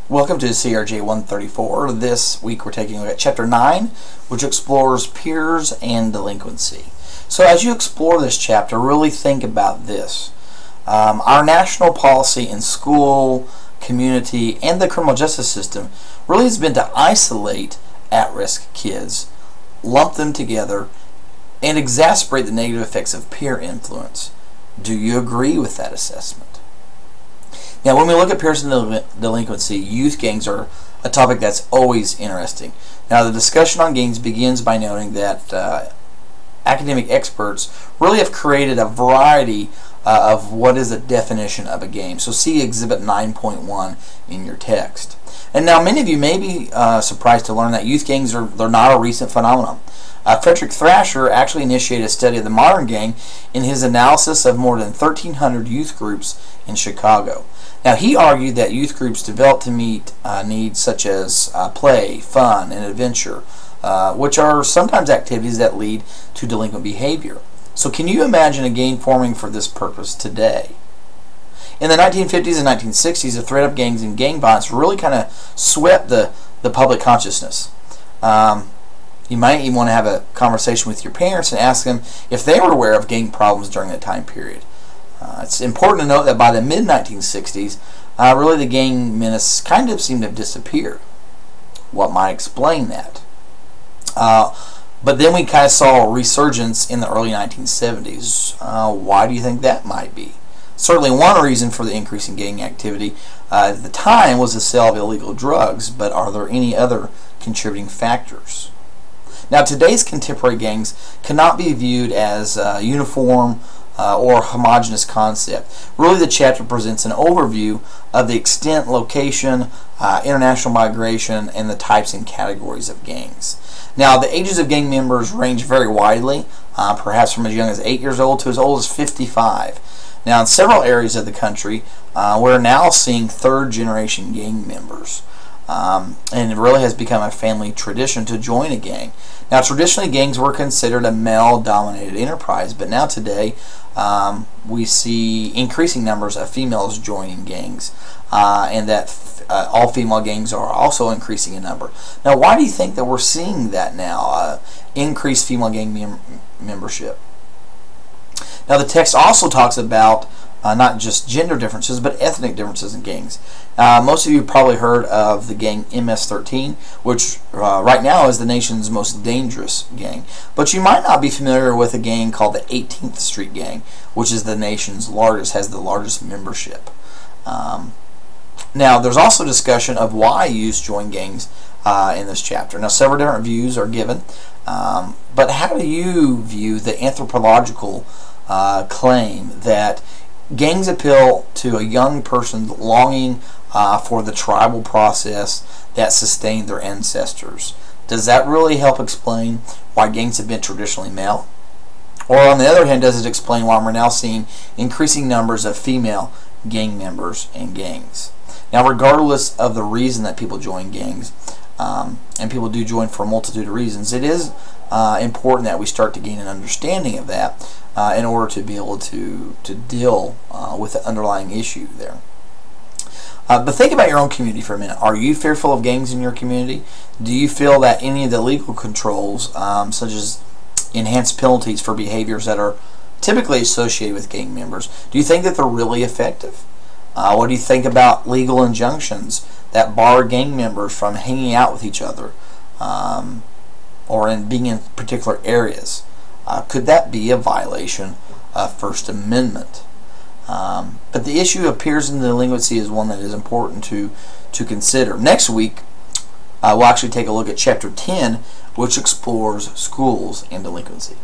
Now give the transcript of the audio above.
Welcome to CRJ 134. This week we're taking a look at Chapter 9, which explores peers and delinquency. So as you explore this chapter, really think about this. Our national policy in school, community, and the criminal justice system really has been to isolate at-risk kids, lump them together, and exacerbate the negative effects of peer influence. Do you agree with that assessment? Now, when we look at peers and delinquency, youth gangs are a topic that's always interesting. Now, the discussion on gangs begins by noting that academic experts really have created a variety of what is a definition of a gang. So see Exhibit 9.1 in your text. And now, many of you may be surprised to learn that youth gangs they're not a recent phenomenon. Frederick Thrasher actually initiated a study of the modern gang in his analysis of more than 1,300 youth groups in Chicago. Now, he argued that youth groups develop to meet needs such as play, fun, and adventure, which are sometimes activities that lead to delinquent behavior. So can you imagine a gang forming for this purpose today? In the 1950s and 1960s, the threat of gangs and gang violence really kind of swept the public consciousness. You might even want to have a conversation with your parents and ask them if they were aware of gang problems during that time period. It's important to note that by the mid-1960s, really the gang menace kind of seemed to have disappeared. What might explain that? But then we kind of saw a resurgence in the early 1970s. Why do you think that might be? Certainly one reason for the increase in gang activity at the time was the sale of illegal drugs, but are there any other contributing factors? Now, today's contemporary gangs cannot be viewed as uniform or homogeneous concept. Really, the chapter presents an overview of the extent, location, international migration, and the types and categories of gangs. Now, the ages of gang members range very widely, perhaps from as young as 8 years old to as old as 55. Now, in several areas of the country, we're now seeing third-generation gang members. And it really has become a family tradition to join a gang. Now, traditionally, gangs were considered a male-dominated enterprise, but now today we see increasing numbers of females joining gangs, and that all-female gangs are also increasing in number. Now, why do you think that we're seeing that now, increased female gang membership? Now, the text also talks about not just gender differences, but ethnic differences in gangs. Most of you have probably heard of the gang MS-13, which right now is the nation's most dangerous gang. But you might not be familiar with a gang called the 18th Street Gang, which is the nation's largest, has the largest membership. Now, there's also discussion of why youth join gangs in this chapter. Now, several different views are given, but how do you view the anthropological claim that gangs appeal to a young person longing for the tribal process that sustained their ancestors? Does that really help explain why gangs have been traditionally male? Or on the other hand, does it explain why we're now seeing increasing numbers of female gang members in gangs? Now, regardless of the reason that people join gangs, and people do join for a multitude of reasons, it is important that we start to gain an understanding of that in order to be able to deal with the underlying issue there. But think about your own community for a minute. Are you fearful of gangs in your community? Do you feel that any of the legal controls, such as enhanced penalties for behaviors that are typically associated with gang members, do you think that they're really effective? What do you think about legal injunctions that bar gang members from hanging out with each other or in being in particular areas? Could that be a violation of First Amendment? But the issue of peers and delinquency is one that is important to consider. Next week, we'll actually take a look at Chapter 10, which explores schools and delinquency.